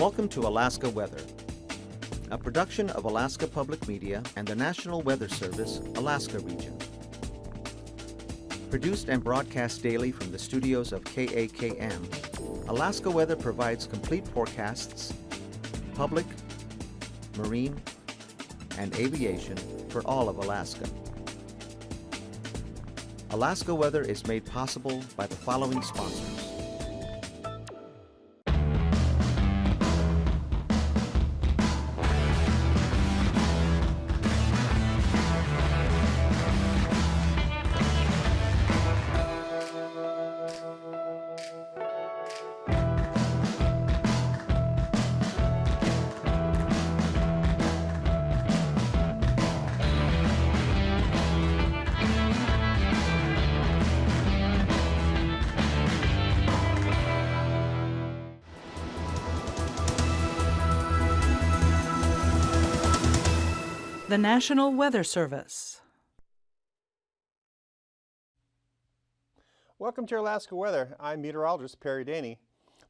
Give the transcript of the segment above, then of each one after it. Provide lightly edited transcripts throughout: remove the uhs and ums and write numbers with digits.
Welcome to Alaska Weather, a production of Alaska Public Media and the National Weather Service, Alaska Region. Produced and broadcast daily from the studios of KAKM, Alaska Weather provides complete forecasts, public, marine, and aviation for all of Alaska. Alaska Weather is made possible by the following sponsors. The National Weather Service. Welcome to your Alaska Weather. I'm meteorologist Perry Daney.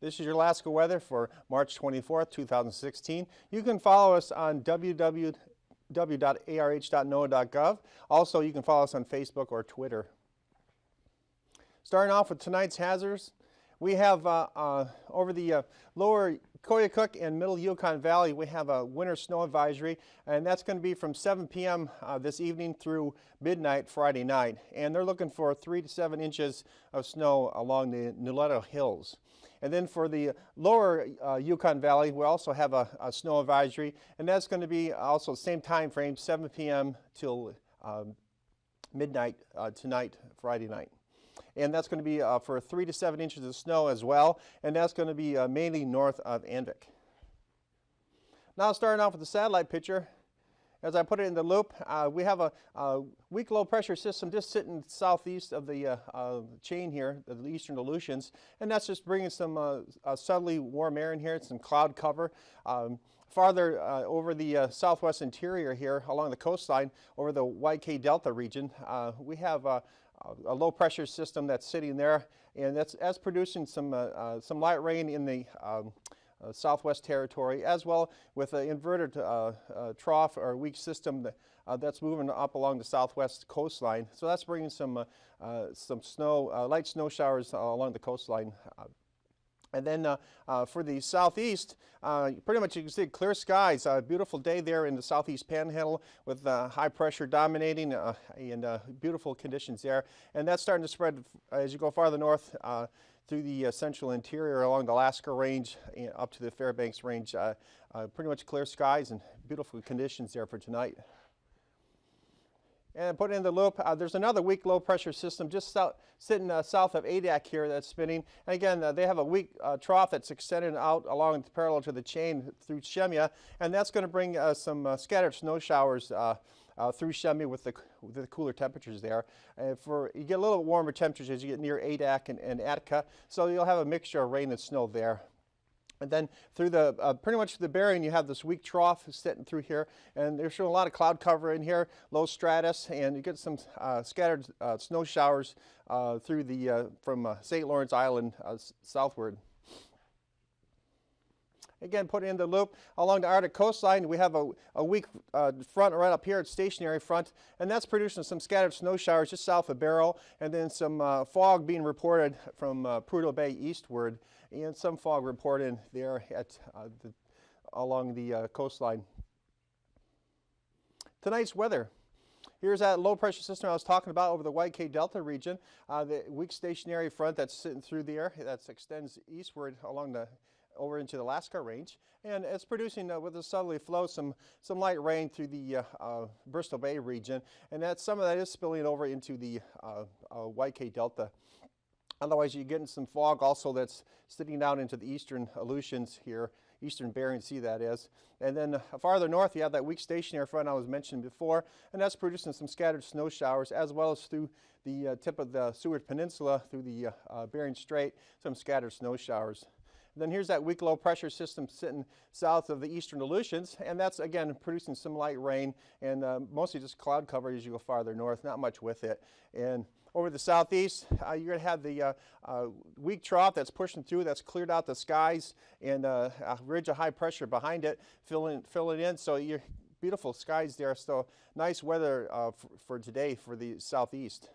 This is your Alaska Weather for March 24th, 2016. You can follow us on www.arh.noaa.gov. Also, you can follow us on Facebook or Twitter. Starting off with tonight's hazards, we have over the lower Koyukuk and middle Yukon Valley, we have a winter snow advisory, and that's going to be from 7 p.m. This evening through midnight Friday night. And they're looking for 3 to 7 inches of snow along the Nuleto Hills. And then for the lower Yukon Valley, we also have a snow advisory, and that's going to be also the same time frame, 7 p.m. till midnight tonight, Friday night. And that's going to be for 3 to 7 inches of snow as well, and that's going to be mainly north of Anvik. Now starting off with the satellite picture, as I put it in the loop, we have a weak low pressure system just sitting southeast of the chain here, the eastern Aleutians, and that's just bringing some subtly warm air in here, some cloud cover. Farther over the southwest interior here along the coastline, over the YK Delta region, we have a low pressure system that's sitting there, and that's producing some light rain in the Southwest Territory, as well with an inverted trough or weak system that's moving up along the southwest coastline. So that's bringing some snow, light snow showers along the coastline. And then for the southeast, pretty much you can see clear skies. A beautiful day there in the southeast panhandle with high pressure dominating and beautiful conditions there. And that's starting to spread as you go farther north through the central interior along the Alaska Range up to the Fairbanks Range. Pretty much clear skies and beautiful conditions there for tonight. And put in the loop, there's another weak low pressure system just sitting south of AKwx here that's spinning. And again, they have a weak trough that's extended out along parallel to the chain through Shemya, and that's going to bring some scattered snow showers through Shemya with the cooler temperatures there. And you get a little warmer temperatures as you get near AKwx and Atka, so you'll have a mixture of rain and snow there. And then through the pretty much the Bering, you have this weak trough sitting through here, and they're showing a lot of cloud cover in here, low stratus, and you get some scattered snow showers through the from St. Lawrence Island southward. Again, put in the loop along the Arctic coastline, we have a weak front right up here, it's stationary front, and that's producing some scattered snow showers just south of Barrow, and then some fog being reported from Prudhoe Bay eastward, and some fog reported there at along the coastline. Tonight's weather. Here's that low pressure system I was talking about over the YK Delta region. The weak stationary front that's sitting through the air that extends eastward along over into the Alaska Range, and it's producing with a southerly flow some light rain through the Bristol Bay region, and some of that is spilling over into the YK Delta. Otherwise, you're getting some fog also that's sitting down into the eastern Aleutians here, eastern Bering Sea that is. And then farther north, you have that weak stationary front I was mentioning before, and that's producing some scattered snow showers, as well as through the tip of the Seward Peninsula, through the Bering Strait, some scattered snow showers. Then here's that weak low pressure system sitting south of the eastern Aleutians, and that's again producing some light rain and mostly just cloud cover as you go farther north, not much with it. And over the southeast, you're going to have the weak trough that's pushing through, that's cleared out the skies, and a ridge of high pressure behind it filling in. So you're beautiful skies there. So nice weather for today for the southeast.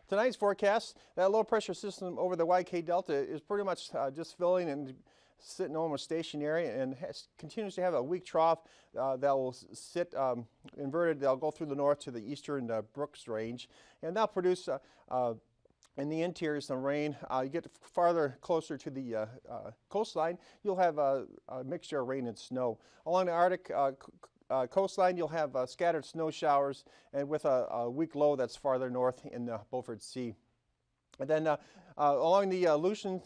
Tonight's forecast, that low pressure system over the YK Delta is pretty much just filling and sitting almost stationary, and continues to have a weak trough that will sit inverted. They'll go through the north to the eastern Brooks Range, and that'll produce in the interior some rain. You get farther closer to the coastline, you'll have a mixture of rain and snow. Along the Arctic coastline, you'll have scattered snow showers, and with a weak low that's farther north in the Beaufort Sea. And then along the Aleutian,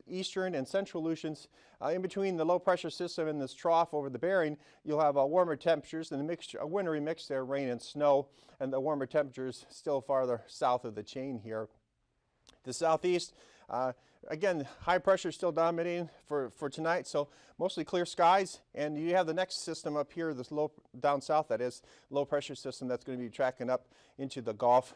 eastern and central Aleutians, in between the low pressure system and this trough over the Bering, you'll have warmer temperatures and a wintry mix there, rain and snow, and the warmer temperatures still farther south of the chain here. The southeast, again, high pressure still dominating for tonight, so mostly clear skies. And you have the next system up here, this low down south, that is low pressure system that's going to be tracking up into the Gulf.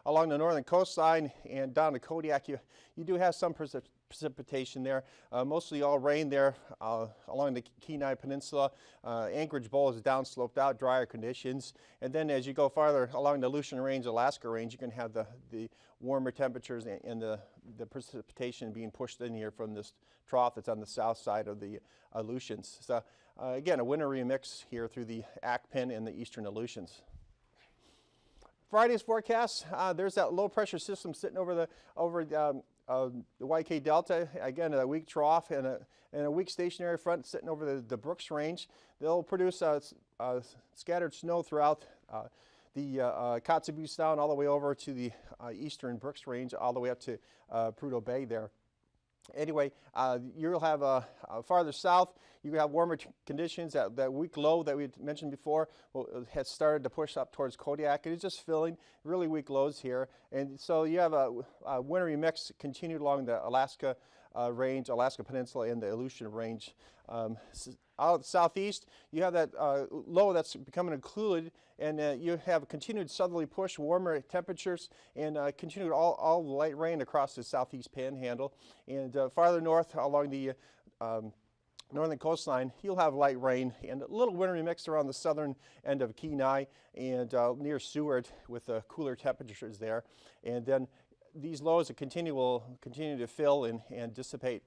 Along the northern coastline and down to Kodiak, you do have some precipitation there, mostly all rain there along the Kenai Peninsula. Anchorage Bowl is downsloped out, drier conditions. And then as you go farther along the Aleutian Range, Alaska Range, you can have the warmer temperatures and the precipitation being pushed in here from this trough that's on the south side of the Aleutians. So again, a wintry mix here through the Akpen and the eastern Aleutians. Friday's forecast, there's that low pressure system sitting over the YK Delta. Again, a weak trough and a weak stationary front sitting over the Brooks Range. They'll produce scattered snow throughout the Kotzebue Sound all the way over to the eastern Brooks Range, all the way up to Prudhoe Bay there. Anyway, you'll have farther south, you have warmer conditions. That weak low that we mentioned before has started to push up towards Kodiak, and it's just filling really weak lows here. And so you have a wintry mix continued along the Alaska Range, Alaska Peninsula, and the Aleutian Range. Out of the southeast, you have that low that's becoming included, and you have a continued southerly push, warmer temperatures, and continued all the light rain across the southeast panhandle. And farther north along the northern coastline, you'll have light rain and a little wintry mix around the southern end of Kenai and near Seward with cooler temperatures there. And then these lows will continue to fill and dissipate.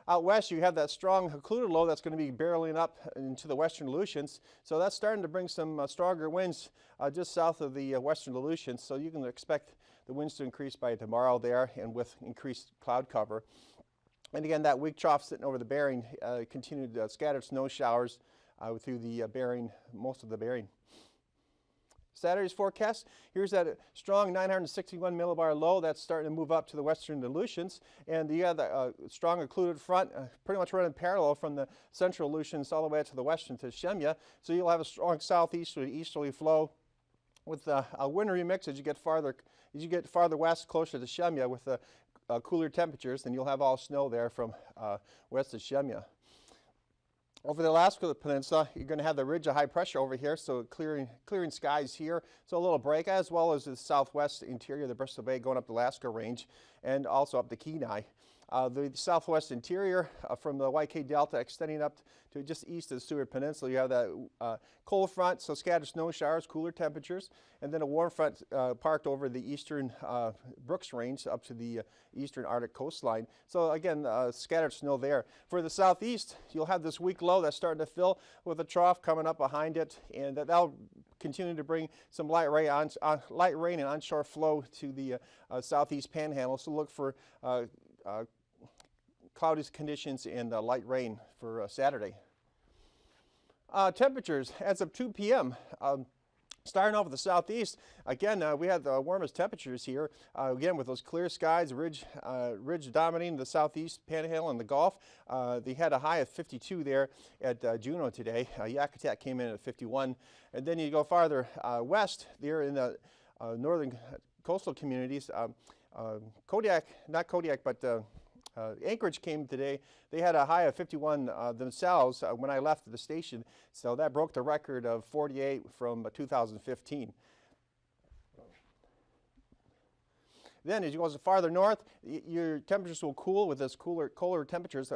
Out west, you have that strong occluded low that's going to be barreling up into the western Aleutians. So that's starting to bring some stronger winds just south of the western Aleutians. So you can expect the winds to increase by tomorrow there, and with increased cloud cover. And again, that weak trough sitting over the Bering, continued scattered snow showers through the Bering, most of the Bering. Saturday's forecast, here's that strong 961 millibar low that's starting to move up to the western Aleutians, and you have the strong occluded front pretty much running parallel from the central Aleutians all the way to the western to Shemya. So you'll have a strong southeasterly easterly flow with a wintry mix as you get farther west, closer to Shemya, with cooler temperatures, and you'll have all snow there from west of Shemya. Over the Alaska Peninsula, you're going to have the ridge of high pressure over here, so clearing skies here. So a little break, as well as the southwest interior of the Bristol Bay going up the Alaska Range, and also up the Kenai. The southwest interior from the YK Delta extending up to just east of the Seward Peninsula, you have that cold front, so scattered snow showers, cooler temperatures, and then a warm front parked over the eastern Brooks Range up to the eastern Arctic coastline. So again, scattered snow there. For the southeast, you'll have this weak low that's starting to fill with a trough coming up behind it, and that'll continue to bring some light rain and onshore flow to the southeast panhandle. So look for cloudy conditions and light rain for Saturday. Temperatures as of 2 p.m. Starting off with the southeast, again, we had the warmest temperatures here. Again, with those clear skies, ridge dominating the southeast panhandle and the Gulf. They had a high of 52 there at Juneau today. Yakutat came in at 51. And then you go farther west, there in the northern coastal communities. Kodiak, not Kodiak, but Anchorage came today. They had a high of 51 themselves when I left the station, so that broke the record of 48 from 2015. Then as you go farther north, your temperatures will cool with this colder temperatures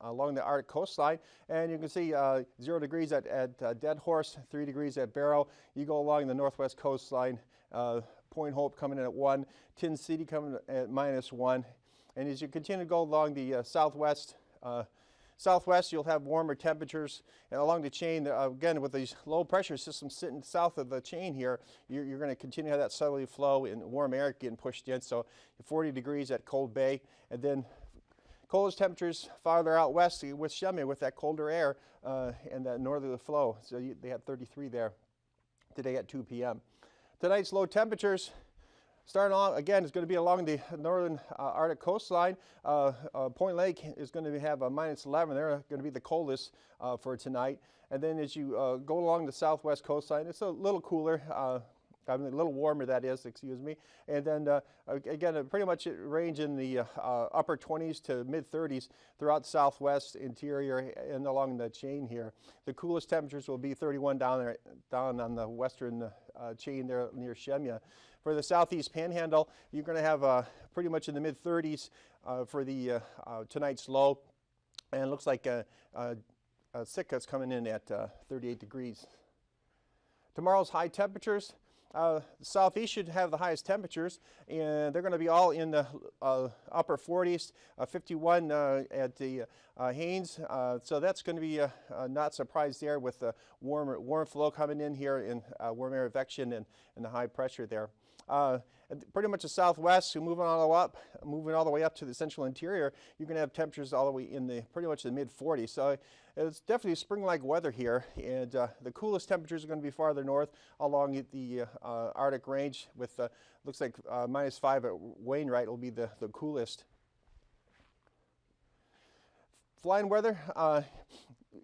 along the Arctic coastline. And you can see 0 degrees at Dead Horse, 3 degrees at Barrow. You go along the northwest coastline, Point Hope coming in at 1, Tin City coming at -1. And as you continue to go along the southwest, you'll have warmer temperatures. And along the chain, again, with these low pressure systems sitting south of the chain here, you're going to continue to have that southerly flow and warm air getting pushed in. So 40 degrees at Cold Bay. And then coldest temperatures farther out west with Shemya with that colder air and that northerly flow. So they had 33 there today at 2 p.m. Tonight's low temperatures, starting on, again, is going to be along the northern Arctic coastline. Point Lake is going to have a -11. They're going to be the coldest for tonight. And then as you go along the southwest coastline, it's a little cooler, a little warmer, that is, excuse me. And then, again, pretty much it range in the upper 20s to mid-30s throughout the southwest interior and along the chain here. The coolest temperatures will be 31 down on the western chain there near Shemya. For the southeast panhandle, you're going to have pretty much in the mid-30s for the tonight's low, and it looks like Sitka's coming in at 38 degrees. Tomorrow's high temperatures, the southeast should have the highest temperatures, and they're going to be all in the upper 40s, 51 at the Haines. So that's going to be not surprised there with the warm flow coming in here and warm air advection and the high pressure there. Pretty much the southwest, so moving all the way up to the central interior, you're going to have temperatures all the way in the pretty much the mid-40s. So it's definitely spring-like weather here, and the coolest temperatures are going to be farther north along the Arctic range. With looks like -5 at Wainwright will be the coolest. Flying weather.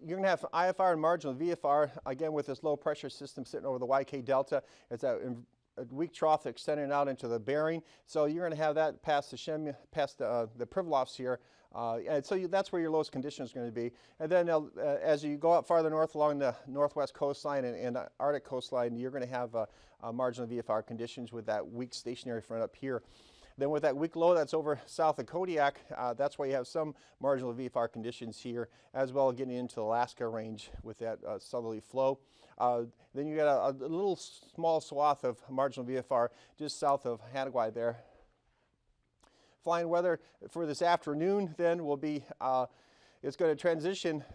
You're going to have IFR and marginal VFR again with this low pressure system sitting over the YK Delta. It's a weak trough extending out into the Bering, so you're going to have that past the the Pribilofs here, and so that's where your lowest condition is going to be. And then as you go up farther north along the northwest coastline and Arctic coastline, you're going to have marginal VFR conditions with that weak stationary front up here. Then with that weak low that's over south of Kodiak, that's why you have some marginal VFR conditions here, as well as getting into the Alaska range with that southerly flow. Then you got a little small swath of marginal VFR just south of Hattaway there. Flying weather for this afternoon then will be, it's going to transition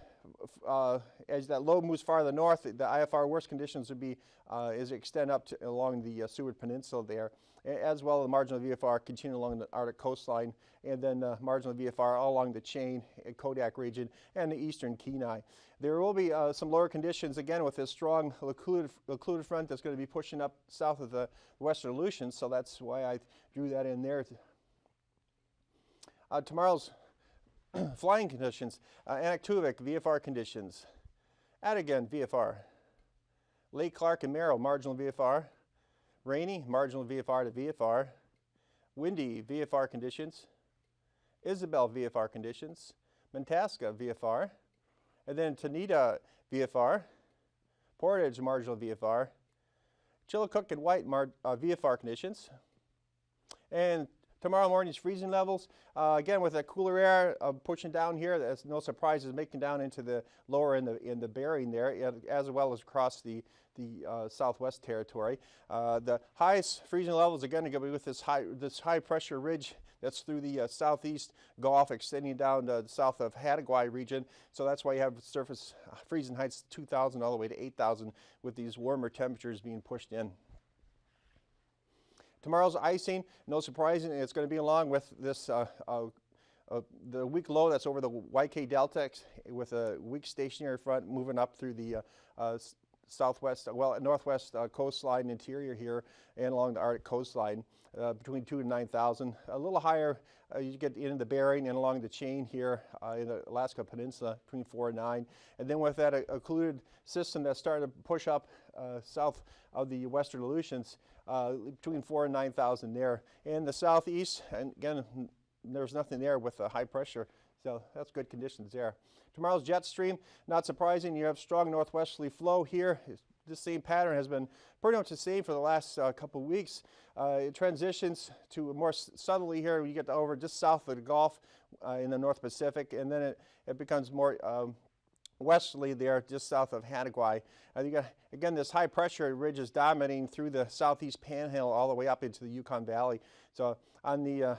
as that low moves farther north. The IFR worst conditions would be as it extend up along the Seward Peninsula there, as well as marginal VFR continue along the Arctic coastline, and then marginal VFR all along the chain, Kodiak region, and the eastern Kenai. There will be some lower conditions again with this strong occluded front that's going to be pushing up south of the western Aleutians, so that's why I drew that in there. Tomorrow's flying conditions, AKwx VFR conditions, Adigan VFR, Lake Clark and Merrill marginal VFR, rainy marginal VFR to VFR, windy VFR conditions, Isabel VFR conditions, Mentasca VFR, and then Tanita VFR, Portage marginal VFR, Chillicook and White VFR conditions, and tomorrow morning's freezing levels, again with that cooler air pushing down here, there's no surprises making down into the lower in the Bering there, as well as across the southwest territory. The highest freezing levels again are going to be with this high pressure ridge that's through the southeast Gulf extending down to the south of Hattaway region. So that's why you have surface freezing heights 2,000 all the way to 8,000 with these warmer temperatures being pushed in. Tomorrow's icing, no surprising, it's going to be along with this the weak low that's over the YK Delta with a weak stationary front moving up through the northwest coastline interior here and along the Arctic coastline between 2,000 and 9,000. A little higher, you get into the Bering and along the chain here in the Alaska Peninsula between 4 and 9. And then with that occluded system that's starting to push up south of the western Aleutians, between 4 and 9,000 there. In the southeast, and again, there's nothing there with the high pressure. So that's good conditions there. Tomorrow's jet stream, not surprising, you have strong northwesterly flow here. This same pattern has been pretty much the same for the last couple weeks. It transitions to more southerly here. You get over just south of the Gulf in the North Pacific, and then it becomes more westerly there just south of Hattagwai. You got, again, this high pressure ridge is dominating through the southeast panhandle all the way up into the Yukon Valley. So on the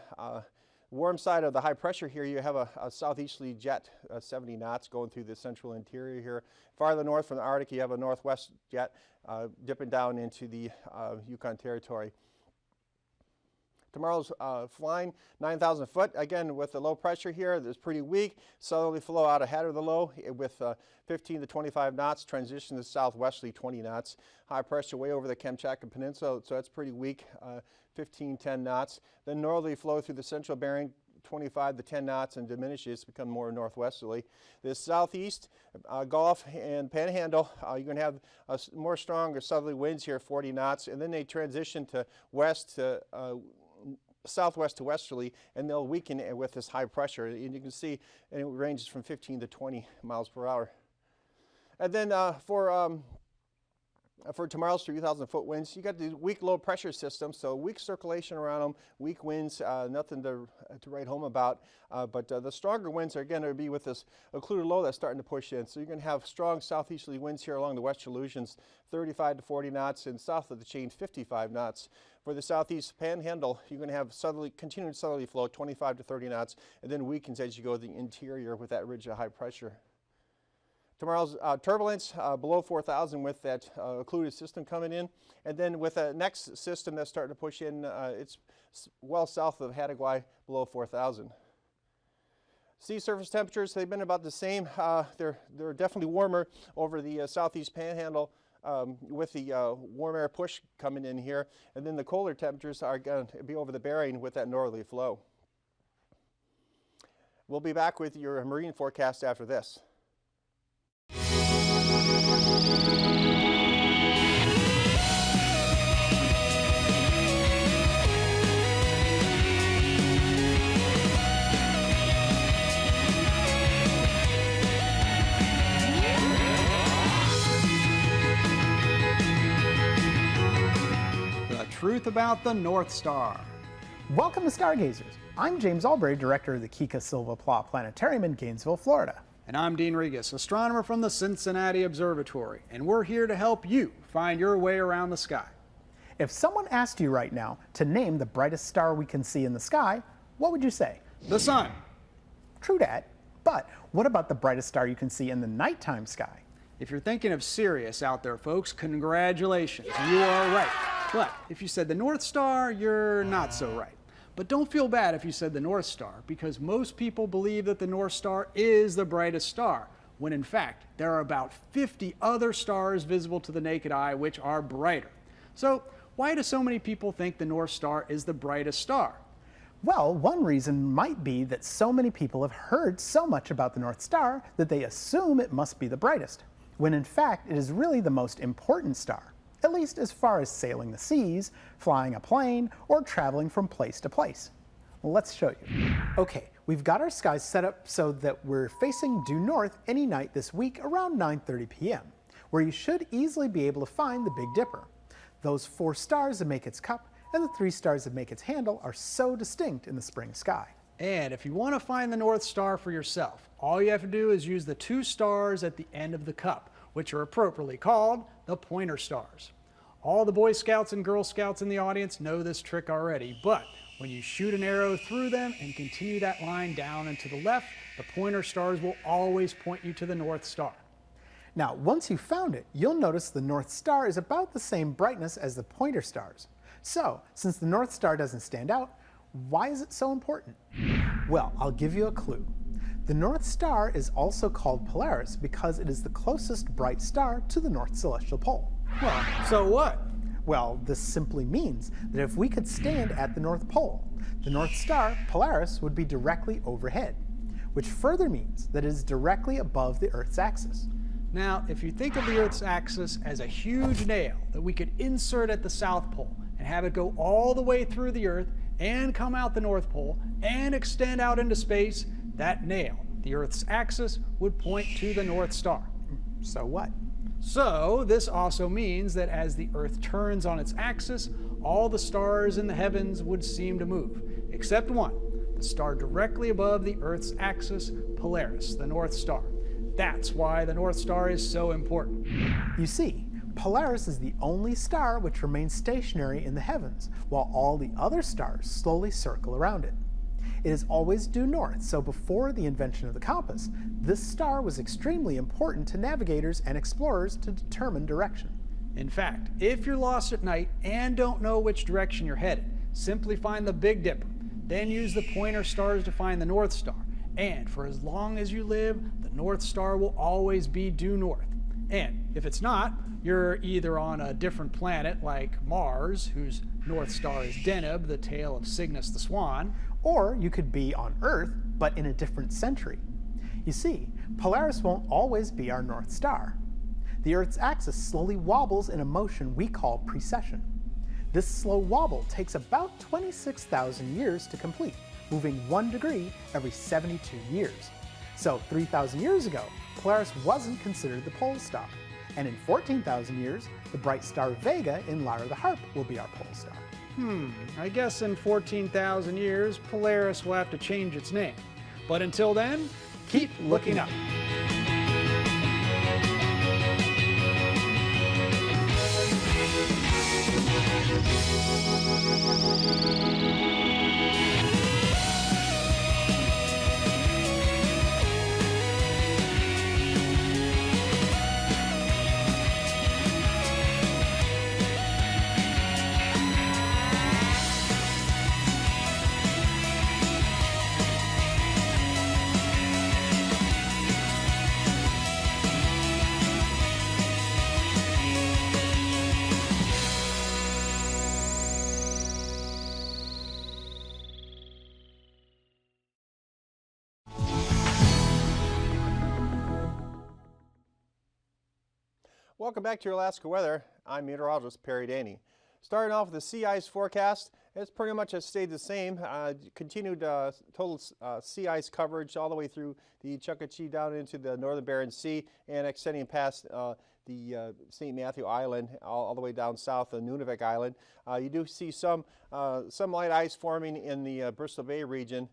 warm side of the high pressure here, you have a southeasterly jet, 70 knots going through the central interior here. Farther north from the Arctic, you have a northwest jet dipping down into the Yukon Territory. Tomorrow's flying 9,000 foot, again with the low pressure here, that's pretty weak. Southerly flow out ahead of the low with 15 to 25 knots, transition to southwesterly 20 knots. High pressure way over the Kamchatka Peninsula, so that's pretty weak, 10 knots. Then northerly flow through the central Bering, 25 to 10 knots, and diminishes to become more northwesterly. The southeast Gulf and Panhandle, you're going to have more stronger southerly winds here, 40 knots, and then they transition to west to southwest to westerly, and they'll weaken with this high pressure. And you can see, and it ranges from 15 to 20 miles per hour. And then for tomorrow's 3,000 foot winds, you got the weak low pressure system, so weak circulation around them, weak winds, nothing to write home about. But the stronger winds are going to be with this occluded low that's starting to push in. So you're going to have strong southeasterly winds here along the western Aleutians, 35 to 40 knots, and south of the chain, 55 knots. For the southeast panhandle, you're going to have continued southerly flow, 25 to 30 knots, and then weakens as you go to the interior with that ridge of high pressure. Tomorrow's turbulence below 4,000 with that occluded system coming in. And then with the next system that's starting to push in, it's well south of Hattagwai, below 4,000. Sea surface temperatures, they've been about the same. They're definitely warmer over the southeast panhandle with the warm air push coming in here. And then the colder temperatures are going to be over the Bering with that northerly flow. We'll be back with your marine forecast after this. The truth about the North Star. Welcome to Stargazers. I'm James Albury, director of the Kika Silva Pla Planetarium in Gainesville, Florida. And I'm Dean Regas, astronomer from the Cincinnati Observatory, and we're here to help you find your way around the sky. If someone asked you right now to name the brightest star we can see in the sky, what would you say? The sun. True dat, but what about the brightest star you can see in the nighttime sky? If you're thinking of Sirius out there, folks, congratulations, you are right. But if you said the North Star, you're not so right. But don't feel bad if you said the North Star, because most people believe that the North Star is the brightest star, when in fact there are about 50 other stars visible to the naked eye which are brighter. So why do so many people think the North Star is the brightest star? Well, one reason might be that so many people have heard so much about the North Star that they assume it must be the brightest, when in fact it is really the most important star, at least as far as sailing the seas, flying a plane, or traveling from place to place. Let's show you. Okay, we've got our skies set up so that we're facing due north any night this week around 9:30 p.m., where you should easily be able to find the Big Dipper. Those 4 stars that make its cup and the 3 stars that make its handle are so distinct in the spring sky. And if you want to find the North Star for yourself, all you have to do is use the 2 stars at the end of the cup, which are appropriately called the pointer stars. All the Boy Scouts and Girl Scouts in the audience know this trick already, but when you shoot an arrow through them and continue that line down and to the left, the pointer stars will always point you to the North Star. Now, once you've found it, you'll notice the North Star is about the same brightness as the pointer stars. So, since the North Star doesn't stand out, why is it so important? Well, I'll give you a clue. The North Star is also called Polaris because it is the closest bright star to the North Celestial Pole. Well, so what? Well, this simply means that if we could stand at the North Pole, the North Star, Polaris, would be directly overhead, which further means that it is directly above the Earth's axis. Now, if you think of the Earth's axis as a huge nail that we could insert at the South Pole and have it go all the way through the Earth and come out the North Pole and extend out into space, that nail, the Earth's axis, would point to the North Star. So what? So this also means that as the Earth turns on its axis, all the stars in the heavens would seem to move, except one, the star directly above the Earth's axis, Polaris, the North Star. That's why the North Star is so important. You see, Polaris is the only star which remains stationary in the heavens, while all the other stars slowly circle around it. It is always due north, so before the invention of the compass, this star was extremely important to navigators and explorers to determine direction. In fact, if you're lost at night and don't know which direction you're headed, simply find the Big Dipper, then use the pointer stars to find the North Star. And for as long as you live, the North Star will always be due north. And if it's not, you're either on a different planet like Mars, whose North Star is Deneb, the tail of Cygnus the Swan, Or you could be on Earth, but in a different century. You see, Polaris won't always be our North Star. The Earth's axis slowly wobbles in a motion we call precession. This slow wobble takes about 26,000 years to complete, moving 1 degree every 72 years. So 3,000 years ago, Polaris wasn't considered the pole star. And in 14,000 years, the bright star Vega in Lyra the Harp will be our pole star. I guess in 14,000 years, Polaris will have to change its name. But until then, keep looking up. Welcome back to your Alaska weather. I'm meteorologist Perry Daney. Starting off with the sea ice forecast, it's pretty much has stayed the same. Continued total sea ice coverage all the way through the Chukchi down into the northern Barents Sea and extending past the St. Matthew Island all the way down south of Nunavik Island. You do see some light ice forming in the Bristol Bay region,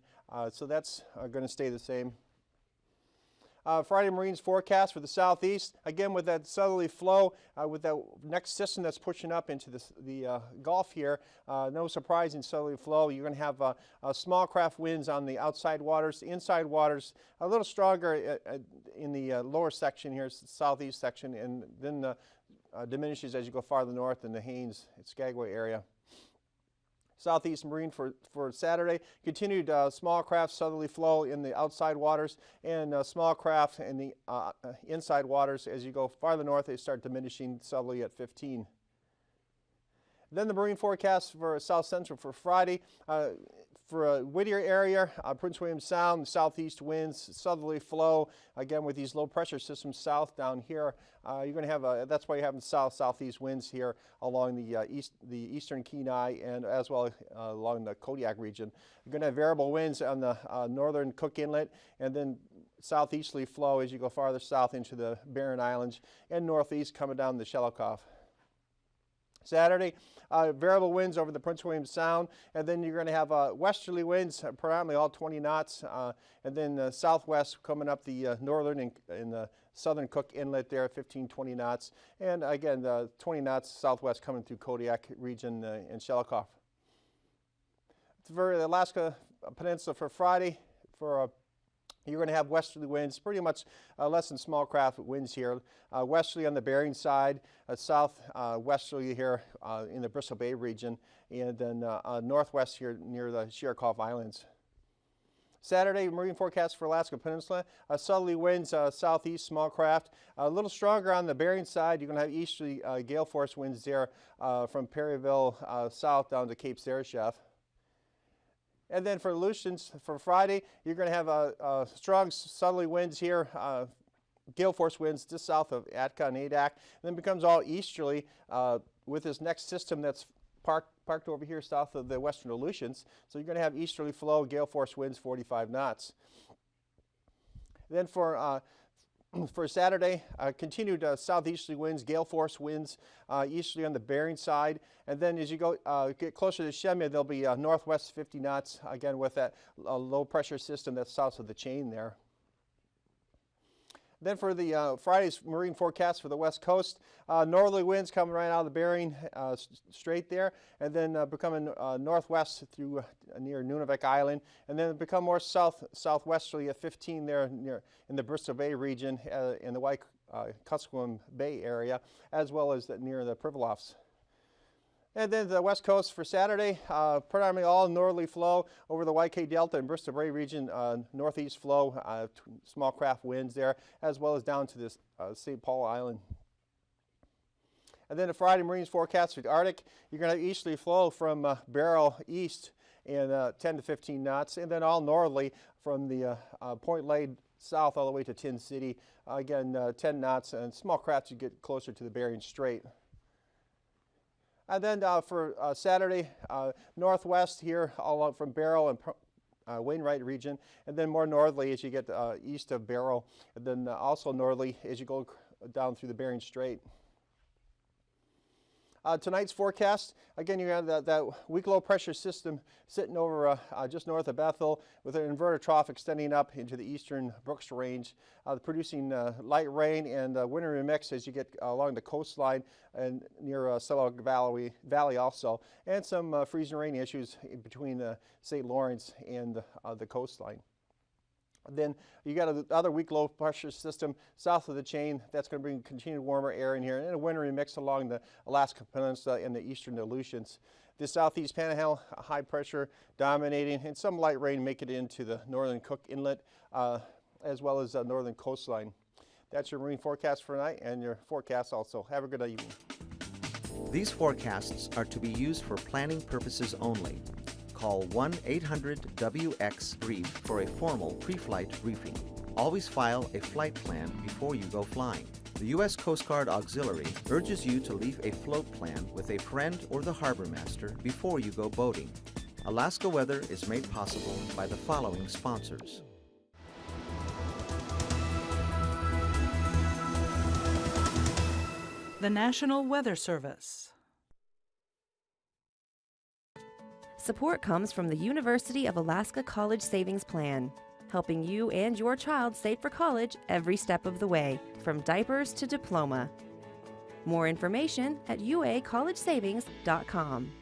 so that's going to stay the same. Friday Marine's forecast for the southeast, again with that southerly flow, with that next system that's pushing up into the Gulf here. No surprising southerly flow. You're going to have small craft winds on the outside waters. The inside waters a little stronger in the lower section here, southeast section, and then diminishes as you go farther north in the Haines and Skagway area. Southeast Marine for Saturday, continued small craft southerly flow in the outside waters and small craft in the inside waters. As you go farther north, they start diminishing southerly at 15. Then the marine forecast for South Central for Friday. For Whittier area, Prince William Sound, southeast winds, southerly flow, again with these low pressure systems south down here. You're going to have, that's why you're having southeast winds here along the eastern Kenai and as well along the Kodiak region. You're going to have variable winds on the northern Cook Inlet and then southeasterly flow as you go farther south into the Barren Islands and northeast coming down the Shelikof. Saturday, variable winds over the Prince William Sound, and then you're going to have westerly winds, predominantly all 20 knots, and then southwest coming up the northern and the southern Cook Inlet there, 15, 20 knots, and again, 20 knots southwest coming through Kodiak region and Shelikof. For the Alaska Peninsula for Friday, you're going to have westerly winds, pretty much less than small craft winds here. Westerly on the Bering side, south westerly here in the Bristol Bay region, and then northwest here near the Chirikov Islands. Saturday, marine forecast for Alaska Peninsula, southerly winds southeast, small craft. A little stronger on the Bering side. You're going to have easterly gale force winds there from Perryville south down to Cape Sereshef. And then for Aleutians for Friday, you're going to have strong southerly winds here, gale force winds just south of Atka and Adak, and then becomes all easterly with this next system that's parked over here south of the western Aleutians. So you're going to have easterly flow, gale force winds 45 knots. Then for Saturday, continued southeasterly winds, gale force winds easterly on the Bering side. And then as you get closer to Shemya, there'll be northwest 50 knots, again with that low pressure system that's south of the chain there. Then for the Friday's marine forecast for the west coast, northerly winds coming right out of the Bering Strait there, and then becoming northwest through near Nunavik Island, and then become more southwesterly at 15 there near in the Bristol Bay region in the Kuskokwim Bay area, as well as near the Pribilofs. And then the west coast for Saturday, predominantly all northerly flow over the YK Delta and Bristol Bay region, northeast flow, small craft winds there, as well as down to this St. Paul Island. And then the Friday Marines forecast for the Arctic, you're going to have easterly flow from Barrow east in 10 to 15 knots, and then all northerly from the Point Lade south all the way to Tin City, again 10 knots, and small crafts you get closer to the Bering Strait. And then for Saturday, northwest here, all up from Barrow and Wainwright region, and then more northerly as you get east of Barrow, and then also northerly as you go down through the Bering Strait. Tonight's forecast, again, you have that weak low pressure system sitting over just north of Bethel with an inverted trough extending up into the eastern Brooks Range, producing light rain and wintry mix as you get along the coastline and near Selawik Valley also, and some freezing rain issues between St. Lawrence and the coastline. Then you got another weak low pressure system south of the chain that's going to bring continued warmer air in here, and a wintry mix along the Alaska Peninsula and the eastern Aleutians. The southeast Panhandle, high pressure dominating, and some light rain make it into the northern Cook Inlet as well as northern coastline. That's your marine forecast for tonight and your forecast also. Have a good evening. These forecasts are to be used for planning purposes only. Call 1-800-WX-BRIEF for a formal pre-flight briefing. Always file a flight plan before you go flying. The U.S. Coast Guard Auxiliary urges you to leave a float plan with a friend or the harbor master before you go boating. Alaska Weather is made possible by the following sponsors. The National Weather Service. Support comes from the University of Alaska College Savings Plan, helping you and your child save for college every step of the way, from diapers to diploma. More information at uacollegesavings.com.